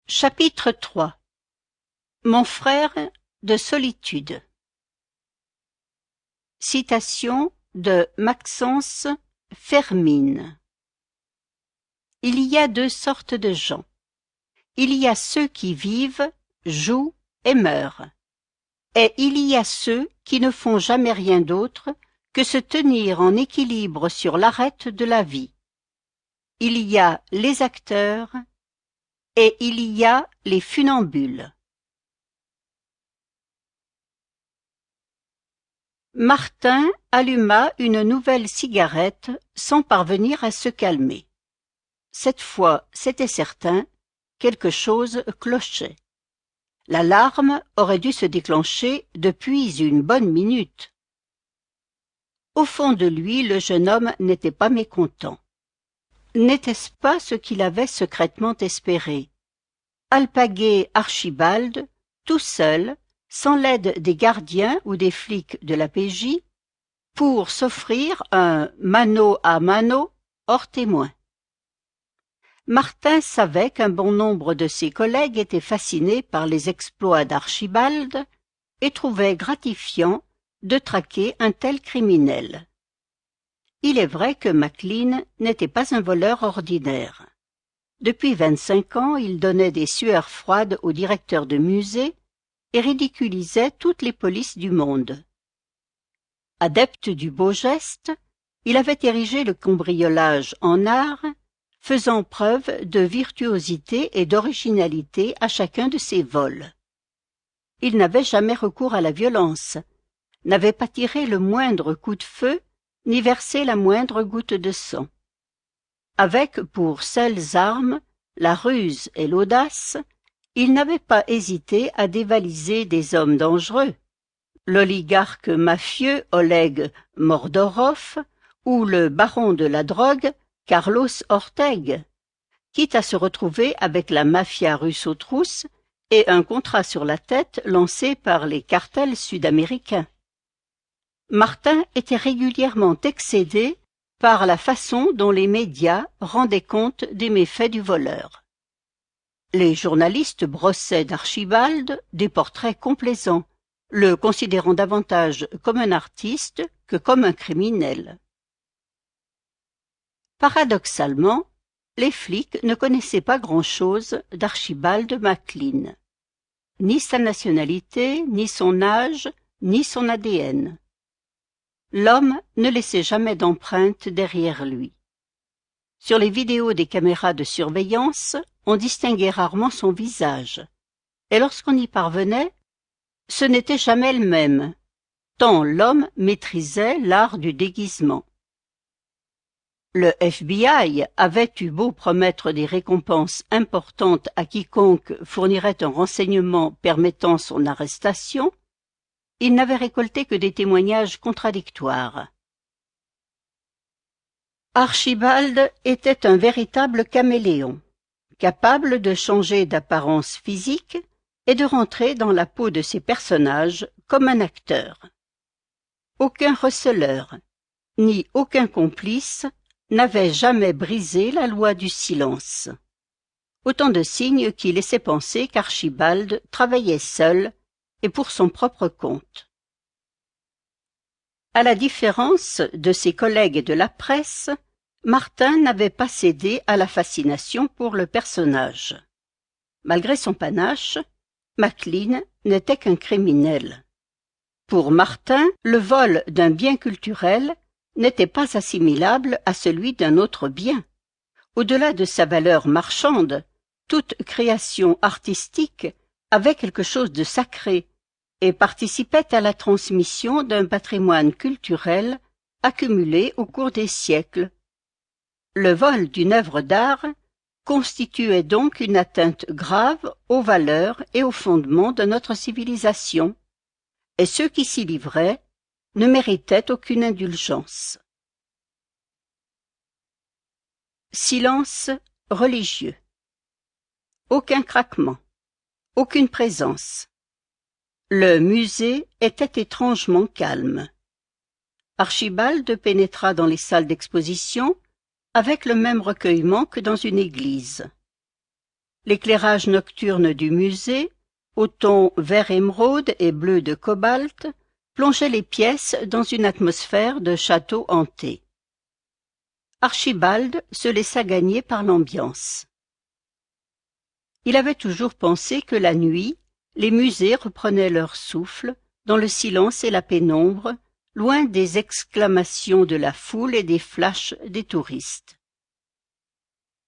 Chapitre 3. Mon frère de solitude. Citation de Maxence Fermine. Il y a deux sortes de gens. Il y a ceux qui vivent, jouent et meurent. Et il y a ceux qui ne font jamais rien d'autre que se tenir en équilibre sur l'arête de la vie. Il y a les acteurs et il y a les funambules. Martin alluma une nouvelle cigarette sans parvenir à se calmer. Cette fois, c'était certain, quelque chose clochait. L'alarme aurait dû se déclencher depuis une bonne minute. Au fond de lui, le jeune homme n'était pas mécontent. N'était-ce pas ce qu'il avait secrètement espéré? Alpaguer Archibald, tout seul, sans l'aide des gardiens ou des flics de la PJ, pour s'offrir un mano à mano hors témoin. Martin savait qu'un bon nombre de ses collègues étaient fascinés par les exploits d'Archibald et trouvaient gratifiant de traquer un tel criminel. Il est vrai que Maclean n'était pas un voleur ordinaire. Depuis 25 ans, il donnait des sueurs froides aux directeurs de musées et ridiculisait toutes les polices du monde. Adepte du beau geste, il avait érigé le cambriolage en art, faisant preuve de virtuosité et d'originalité à chacun de ses vols. Il n'avait jamais recours à la violence, n'avait pas tiré le moindre coup de feu, ni versé la moindre goutte de sang. Avec pour seules armes la ruse et l'audace, il n'avait pas hésité à dévaliser des hommes dangereux, l'oligarque mafieux Oleg Mordorov ou le baron de la drogue Carlos Ortega, quitte à se retrouver avec la mafia russe aux trousses et un contrat sur la tête lancé par les cartels sud-américains. Martin était régulièrement excédé par la façon dont les médias rendaient compte des méfaits du voleur. Les journalistes brossaient d'Archibald des portraits complaisants, le considérant davantage comme un artiste que comme un criminel. Paradoxalement, les flics ne connaissaient pas grand-chose d'Archibald Maclean, ni sa nationalité, ni son âge, ni son ADN. L'homme ne laissait jamais d'empreinte derrière lui. Sur les vidéos des caméras de surveillance, on distinguait rarement son visage, et lorsqu'on y parvenait, ce n'était jamais le même, tant l'homme maîtrisait l'art du déguisement. Le FBI avait eu beau promettre des récompenses importantes à quiconque fournirait un renseignement permettant son arrestation, il n'avait récolté que des témoignages contradictoires. Archibald était un véritable caméléon, capable de changer d'apparence physique et de rentrer dans la peau de ses personnages comme un acteur. Aucun receleur, ni aucun complice n'avait jamais brisé la loi du silence. Autant de signes qui laissaient penser qu'Archibald travaillait seul et pour son propre compte. À la différence de ses collègues de la presse, Martin n'avait pas cédé à la fascination pour le personnage. Malgré son panache, Maclean n'était qu'un criminel. Pour Martin, le vol d'un bien culturel n'était pas assimilable à celui d'un autre bien. Au-delà de sa valeur marchande, toute création artistique avait quelque chose de sacré et participait à la transmission d'un patrimoine culturel accumulé au cours des siècles. Le vol d'une œuvre d'art constituait donc une atteinte grave aux valeurs et aux fondements de notre civilisation, et ceux qui s'y livraient ne méritaient aucune indulgence. Silence religieux. Aucun craquement, aucune présence. Le musée était étrangement calme. Archibald pénétra dans les salles d'exposition avec le même recueillement que dans une église. L'éclairage nocturne du musée, aux tons vert émeraude et bleu de cobalt, plongeait les pièces dans une atmosphère de château hanté. Archibald se laissa gagner par l'ambiance. Il avait toujours pensé que la nuit, les musées reprenaient leur souffle, dans le silence et la pénombre, loin des exclamations de la foule et des flashs des touristes.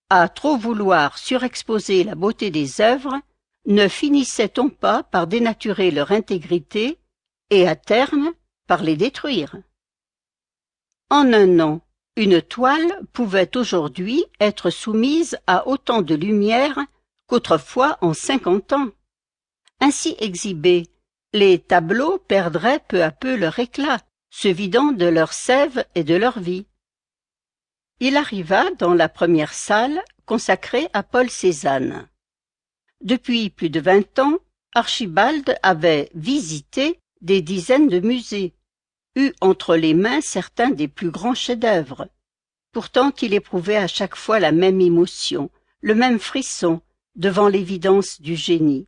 À trop vouloir surexposer la beauté des œuvres, ne finissait-on pas par dénaturer leur intégrité et, à terme, par les détruire? En un an, une toile pouvait aujourd'hui être soumise à autant de lumière qu'autrefois en 50 ans. Ainsi exhibés, les tableaux perdraient peu à peu leur éclat, se vidant de leur sève et de leur vie. Il arriva dans la première salle consacrée à Paul Cézanne. Depuis plus de 20 ans, Archibald avait visité des dizaines de musées, eut entre les mains certains des plus grands chefs-d'œuvre. Pourtant il éprouvait à chaque fois la même émotion, le même frisson devant l'évidence du génie.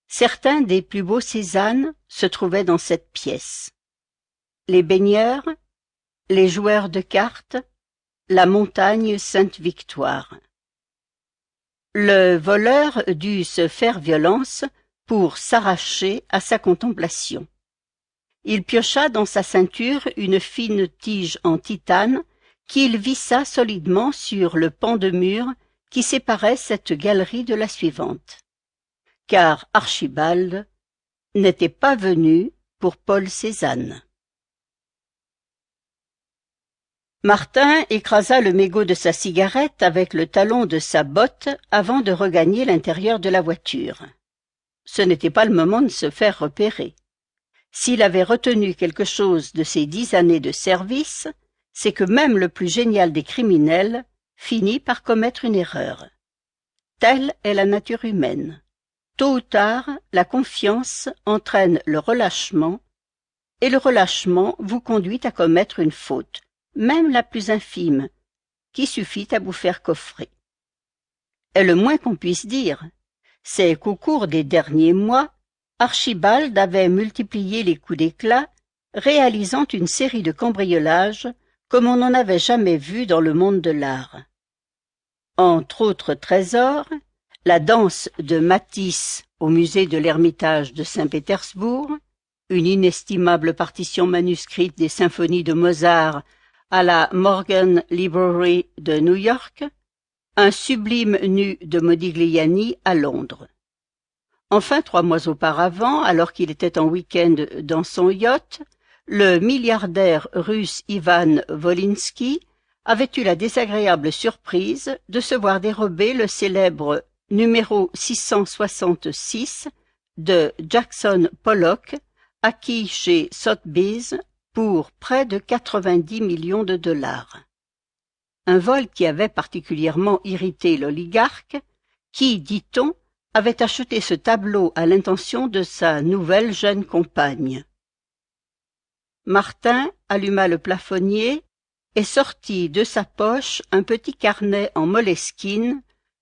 Certains des plus beaux Cézanne se trouvaient dans cette pièce. Les baigneurs, les joueurs de cartes, la montagne Sainte-Victoire. Le voleur dut se faire violence pour s'arracher à sa contemplation. Il piocha dans sa ceinture une fine tige en titane qu'il vissa solidement sur le pan de mur qui séparait cette galerie de la suivante. Car Archibald n'était pas venu pour Paul Cézanne. Martin écrasa le mégot de sa cigarette avec le talon de sa botte avant de regagner l'intérieur de la voiture. Ce n'était pas le moment de se faire repérer. S'il avait retenu quelque chose de ses 10 années de service, c'est que même le plus génial des criminels finit par commettre une erreur. Telle est la nature humaine. Tôt ou tard, la confiance entraîne le relâchement, et le relâchement vous conduit à commettre une faute, même la plus infime, qui suffit à vous faire coffrer. Et le moins qu'on puisse dire, c'est qu'au cours des derniers mois, Archibald avait multiplié les coups d'éclat, réalisant une série de cambriolages comme on n'en avait jamais vu dans le monde de l'art. Entre autres trésors, la danse de Matisse au musée de l'Ermitage de Saint-Pétersbourg, une inestimable partition manuscrite des symphonies de Mozart à la Morgan Library de New York, un sublime nu de Modigliani à Londres. Enfin, 3 mois auparavant, alors qu'il était en week-end dans son yacht, le milliardaire russe Ivan Volinsky avait eu la désagréable surprise de se voir dérober le célèbre numéro 666 de Jackson Pollock, acquis chez Sotheby's pour près de 90 millions de dollars. Un vol qui avait particulièrement irrité l'oligarque, qui, dit-on, avait acheté ce tableau à l'intention de sa nouvelle jeune compagne. Martin alluma le plafonnier et sortit de sa poche un petit carnet en moleskine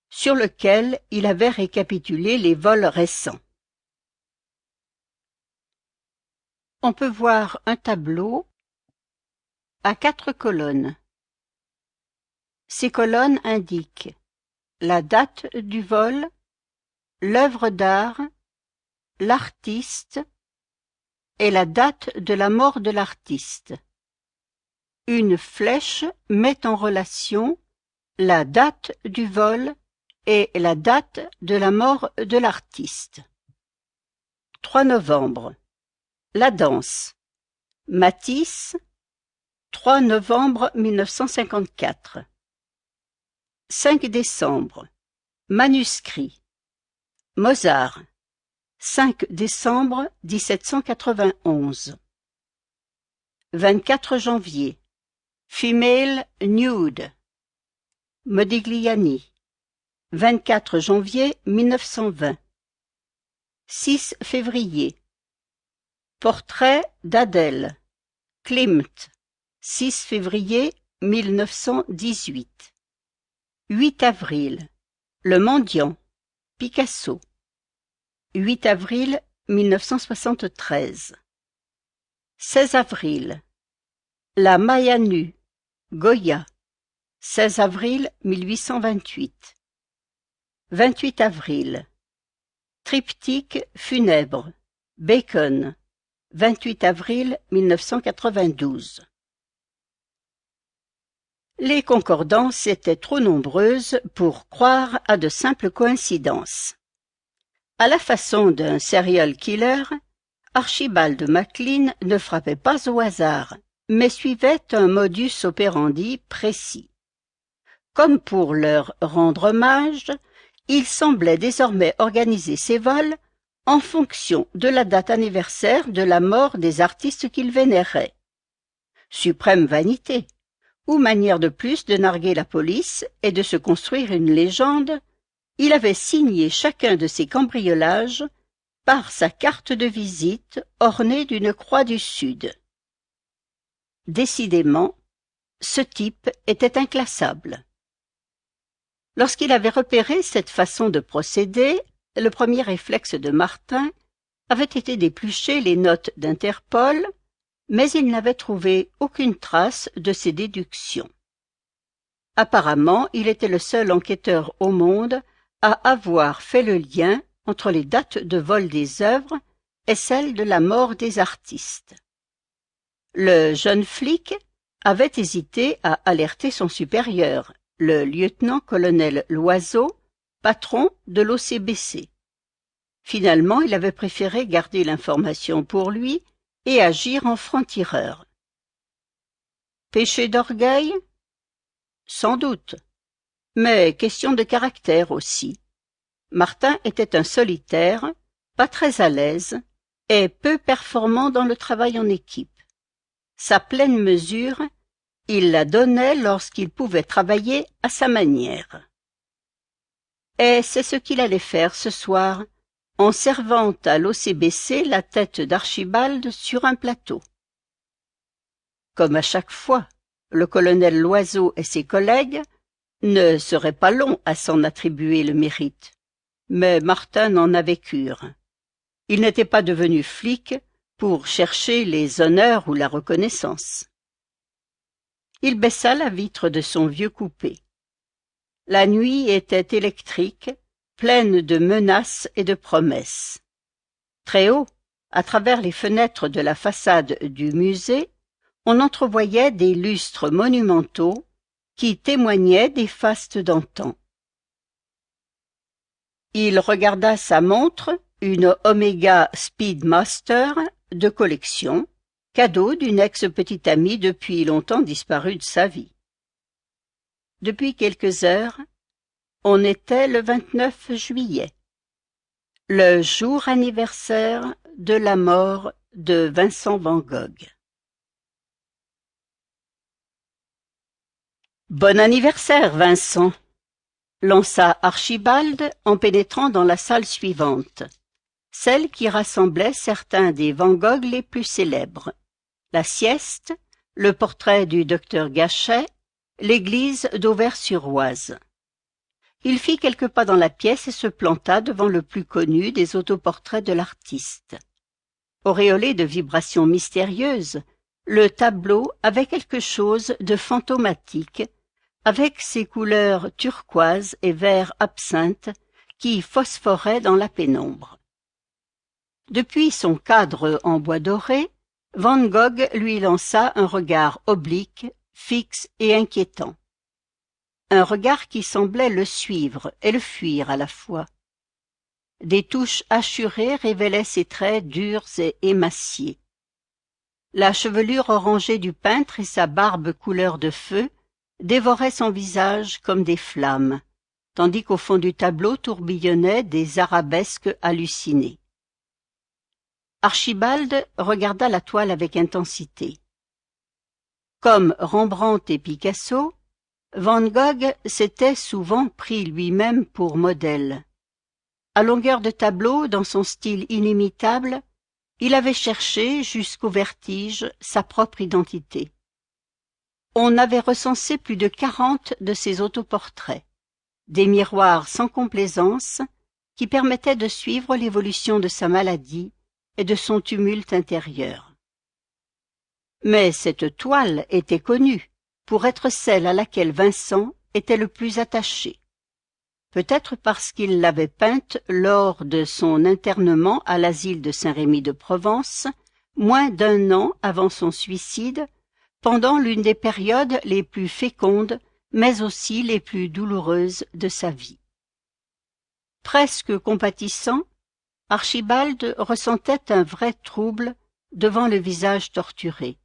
sur lequel il avait récapitulé les vols récents. On peut voir un tableau à 4 colonnes. Ces colonnes indiquent la date du vol, l'œuvre d'art, l'artiste et la date de la mort de l'artiste. Une flèche met en relation la date du vol et la date de la mort de l'artiste. 3 novembre. La danse. Matisse, 3 novembre 1954. 5 décembre. Manuscrit. Mozart, 5 décembre 1791. 24 janvier. Female nude. Modigliani, 24 janvier 1920. 6 février. Portrait d'Adèle. Klimt, 6 février 1918. 8 avril. Le mendiant. Picasso. 8 avril 1973. 16 avril. La Maya nue, Goya. 16 avril 1828. 28 avril. Triptyque funèbre, Bacon. 28 avril 1992. Les concordances étaient trop nombreuses pour croire à de simples coïncidences. À la façon d'un serial killer, Archibald MacLean ne frappait pas au hasard, mais suivait un modus operandi précis. Comme pour leur rendre hommage, il semblait désormais organiser ses vols en fonction de la date anniversaire de la mort des artistes qu'il vénérait. Suprême vanité, ou manière de plus de narguer la police et de se construire une légende, il avait signé chacun de ses cambriolages par sa carte de visite ornée d'une croix du Sud. Décidément, ce type était inclassable. Lorsqu'il avait repéré cette façon de procéder, le premier réflexe de Martin avait été d'éplucher les notes d'Interpol, mais il n'avait trouvé aucune trace de ses déductions. Apparemment, il était le seul enquêteur au monde à avoir fait le lien entre les dates de vol des œuvres et celles de la mort des artistes. Le jeune flic avait hésité à alerter son supérieur, le lieutenant-colonel Loiseau, patron de l'OCBC. Finalement, il avait préféré garder l'information pour lui et agir en franc-tireur. Péché d'orgueil? Sans doute, mais question de caractère aussi. Martin était un solitaire, pas très à l'aise et peu performant dans le travail en équipe. Sa pleine mesure, il la donnait lorsqu'il pouvait travailler à sa manière. Et c'est ce qu'il allait faire ce soir, en servant à l'OCBC la tête d'Archibald sur un plateau. Comme à chaque fois, le colonel Loiseau et ses collègues ne seraient pas longs à s'en attribuer le mérite. Mais Martin n'en avait cure. Il n'était pas devenu flic pour chercher les honneurs ou la reconnaissance. Il baissa la vitre de son vieux coupé. La nuit était électrique, pleine de menaces et de promesses. Très haut, à travers les fenêtres de la façade du musée, on entrevoyait des lustres monumentaux qui témoignaient des fastes d'antan. Il regarda sa montre, une Omega Speedmaster de collection, cadeau d'une ex-petite amie depuis longtemps disparue de sa vie. Depuis quelques heures, on était le 29 juillet, le jour anniversaire de la mort de Vincent van Gogh. Bon anniversaire, Vincent, lança Archibald en pénétrant dans la salle suivante, celle qui rassemblait certains des Van Gogh les plus célèbres. La sieste, le portrait du docteur Gachet, l'église d'Auvers-sur-Oise. Il fit quelques pas dans la pièce et se planta devant le plus connu des autoportraits de l'artiste. Auréolé de vibrations mystérieuses, le tableau avait quelque chose de fantomatique, avec ses couleurs turquoise et vert absinthe qui phosphoraient dans la pénombre. Depuis son cadre en bois doré, Van Gogh lui lança un regard oblique, fixe et inquiétant. Un regard qui semblait le suivre et le fuir à la fois. Des touches hachurées révélaient ses traits durs et émaciés. La chevelure orangée du peintre et sa barbe couleur de feu dévoraient son visage comme des flammes, tandis qu'au fond du tableau tourbillonnaient des arabesques hallucinées. Archibald regarda la toile avec intensité. Comme Rembrandt et Picasso, Van Gogh s'était souvent pris lui-même pour modèle. À longueur de tableau, dans son style inimitable, il avait cherché, jusqu'au vertige, sa propre identité. On avait recensé plus de 40 de ses autoportraits, des miroirs sans complaisance qui permettait de suivre l'évolution de sa maladie et de son tumulte intérieur. Mais cette toile était connue pour être celle à laquelle Vincent était le plus attaché. Peut-être parce qu'il l'avait peinte lors de son internement à l'asile de Saint-Rémy de Provence, moins d'1 an avant son suicide, pendant l'une des périodes les plus fécondes, mais aussi les plus douloureuses de sa vie. Presque compatissant, Archibald ressentait un vrai trouble devant le visage torturé.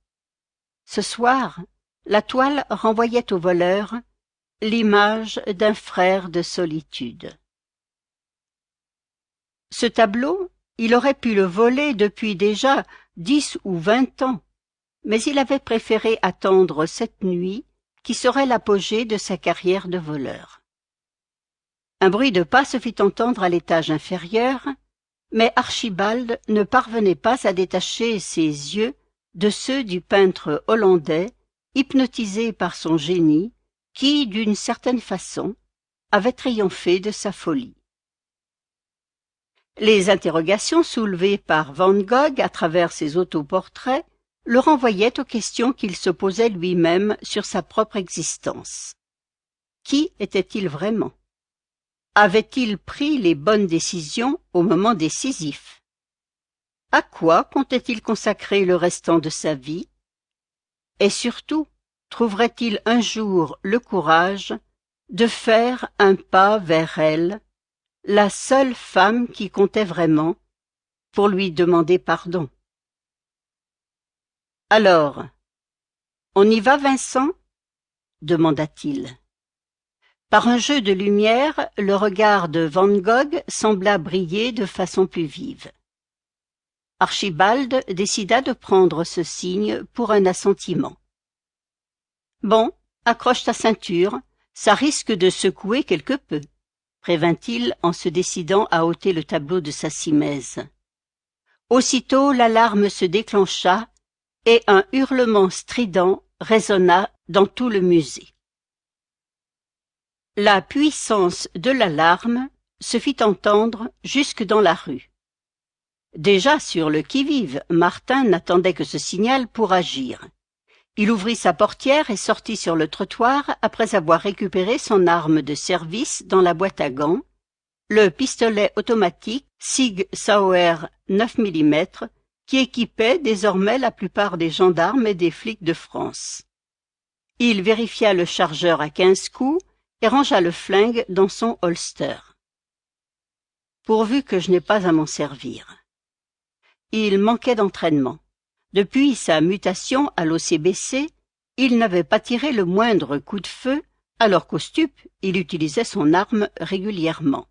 Ce soir, la toile renvoyait au voleur l'image d'un frère de solitude. Ce tableau, il aurait pu le voler depuis déjà 10 ou 20 ans, mais il avait préféré attendre cette nuit qui serait l'apogée de sa carrière de voleur. Un bruit de pas se fit entendre à l'étage inférieur, mais Archibald ne parvenait pas à détacher ses yeux de ceux du peintre hollandais, hypnotisé par son génie, qui, d'une certaine façon, avait triomphé de sa folie. Les interrogations soulevées par Van Gogh à travers ses autoportraits le renvoyaient aux questions qu'il se posait lui-même sur sa propre existence. Qui était-il vraiment? Avait-il pris les bonnes décisions au moment décisif? À quoi comptait-il consacrer le restant de sa vie? Et surtout, trouverait-il un jour le courage de faire un pas vers elle, la seule femme qui comptait vraiment, pour lui demander pardon? « Alors, on y va, Vincent ?» demanda-t-il. Par un jeu de lumière, le regard de Van Gogh sembla briller de façon plus vive. Archibald décida de prendre ce signe pour un assentiment. « Bon, accroche ta ceinture, ça risque de secouer quelque peu, » prévint-il en se décidant à ôter le tableau de sa simèse. Aussitôt l'alarme se déclencha et un hurlement strident résonna dans tout le musée. La puissance de l'alarme se fit entendre jusque dans la rue. Déjà sur le qui-vive, Martin n'attendait que ce signal pour agir. Il ouvrit sa portière et sortit sur le trottoir après avoir récupéré son arme de service dans la boîte à gants, le pistolet automatique Sig Sauer 9 mm qui équipait désormais la plupart des gendarmes et des flics de France. Il vérifia le chargeur à 15 coups et rangea le flingue dans son holster. Pourvu que je n'ai pas à m'en servir. Il manquait d'entraînement. Depuis sa mutation à l'OCBC, il n'avait pas tiré le moindre coup de feu, alors qu'au stup, il utilisait son arme régulièrement.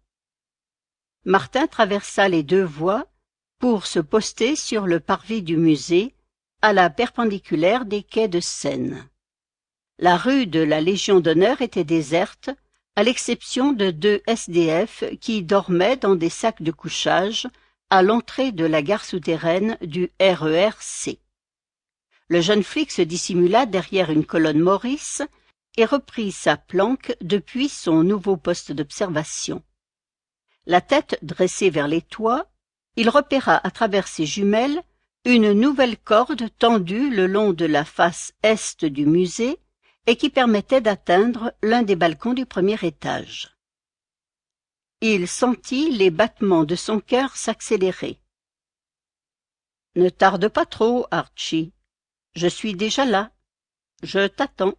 Martin traversa les 2 voies pour se poster sur le parvis du musée, à la perpendiculaire des quais de Seine. La rue de la Légion d'honneur était déserte, à l'exception de 2 SDF qui dormaient dans des sacs de couchage à l'entrée de la gare souterraine du RER-C. Le jeune flic se dissimula derrière une colonne Maurice et reprit sa planque depuis son nouveau poste d'observation. La tête dressée vers les toits, il repéra à travers ses jumelles une nouvelle corde tendue le long de la face est du musée et qui permettait d'atteindre l'un des balcons du premier étage. Il sentit les battements de son cœur s'accélérer. « Ne tarde pas trop, Archie. Je suis déjà là. Je t'attends. »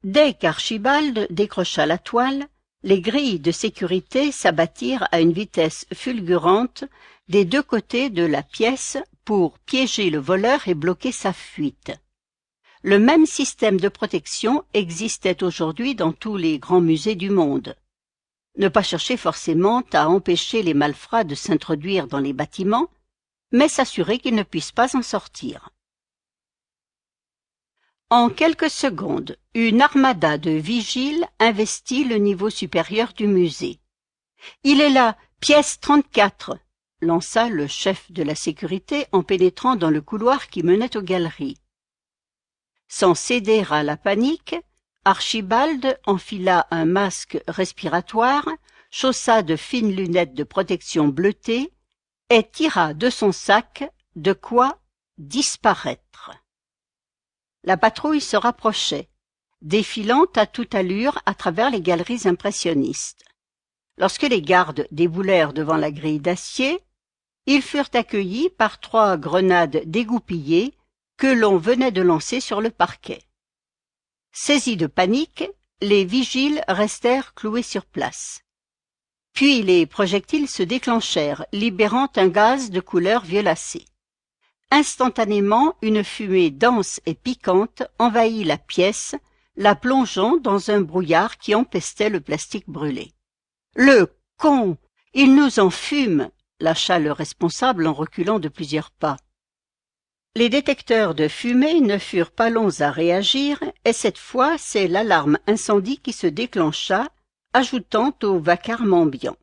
Dès qu'Archibald décrocha la toile, les grilles de sécurité s'abattirent à une vitesse fulgurante des 2 côtés de la pièce pour piéger le voleur et bloquer sa fuite. Le même système de protection existait aujourd'hui dans tous les grands musées du monde. Ne pas chercher forcément à empêcher les malfrats de s'introduire dans les bâtiments, mais s'assurer qu'ils ne puissent pas en sortir. En quelques secondes, une armada de vigiles investit le niveau supérieur du musée. « Il est là, pièce 34 !» lança le chef de la sécurité en pénétrant dans le couloir qui menait aux galeries. Sans céder à la panique, Archibald enfila un masque respiratoire, chaussa de fines lunettes de protection bleutées et tira de son sac de quoi disparaître. La patrouille se rapprochait, défilant à toute allure à travers les galeries impressionnistes. Lorsque les gardes déboulèrent devant la grille d'acier, ils furent accueillis par 3 grenades dégoupillées que l'on venait de lancer sur le parquet. Saisis de panique, les vigiles restèrent cloués sur place. Puis les projectiles se déclenchèrent, libérant un gaz de couleur violacée. Instantanément, une fumée dense et piquante envahit la pièce, la plongeant dans un brouillard qui empestait le plastique brûlé. « Le con! Il nous en fume !» lâcha le responsable en reculant de plusieurs pas. Les détecteurs de fumée ne furent pas longs à réagir, et cette fois c'est l'alarme incendie qui se déclencha, ajoutant au vacarme ambiant.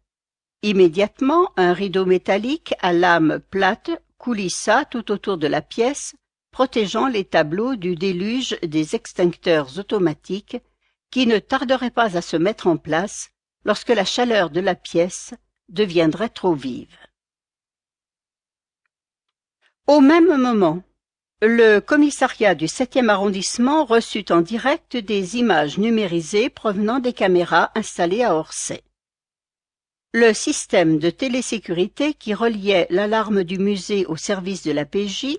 Immédiatement, un rideau métallique à lame plate coulissa tout autour de la pièce, protégeant les tableaux du déluge des extincteurs automatiques qui ne tarderaient pas à se mettre en place lorsque la chaleur de la pièce deviendrait trop vive. Au même moment, le commissariat du 7e arrondissement reçut en direct des images numérisées provenant des caméras installées à Orsay. Le système de télésécurité qui reliait l'alarme du musée au service de la PJ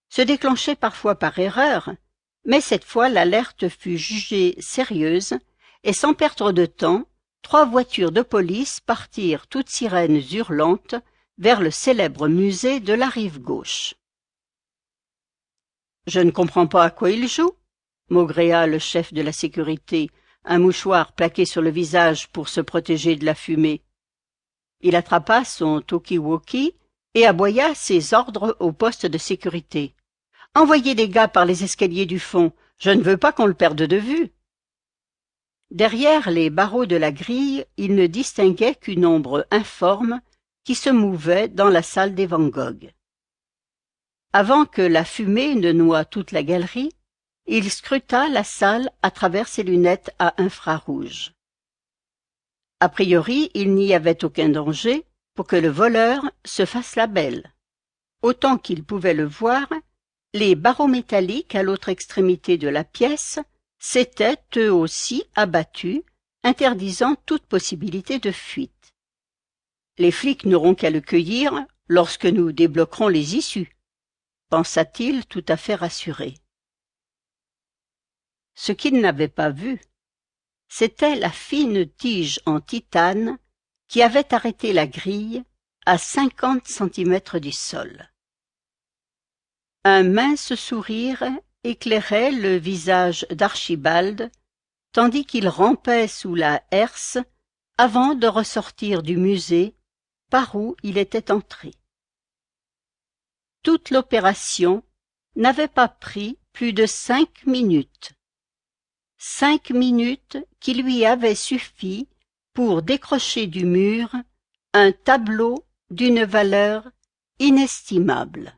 se déclenchait parfois par erreur, mais cette fois l'alerte fut jugée sérieuse et sans perdre de temps, 3 voitures de police partirent toutes sirènes hurlantes vers le célèbre musée de la rive gauche. « Je ne comprends pas à quoi il joue » maugréa le chef de la sécurité, un mouchoir plaqué sur le visage pour se protéger de la fumée. Il attrapa son talkie-walkie et aboya ses ordres au poste de sécurité. « Envoyez des gars par les escaliers du fond, je ne veux pas qu'on le perde de vue. » Derrière les barreaux de la grille, il ne distinguait qu'une ombre informe qui se mouvait dans la salle des Van Gogh. Avant que la fumée ne noie toute la galerie, il scruta la salle à travers ses lunettes à infrarouge. A priori, il n'y avait aucun danger pour que le voleur se fasse la belle. Autant qu'il pouvait le voir, les barreaux métalliques à l'autre extrémité de la pièce s'étaient eux aussi abattus, interdisant toute possibilité de fuite. Les flics n'auront qu'à le cueillir lorsque nous débloquerons les issues, pensa-t-il tout à fait rassuré. Ce qu'il n'avait pas vu, c'était la fine tige en titane qui avait arrêté la grille à 50 centimètres du sol. Un mince sourire éclairait le visage d'Archibald, tandis qu'il rampait sous la herse avant de ressortir du musée par où il était entré. Toute l'opération n'avait pas pris plus de 5 minutes. 5 minutes qui lui avaient suffi pour décrocher du mur un tableau d'une valeur inestimable.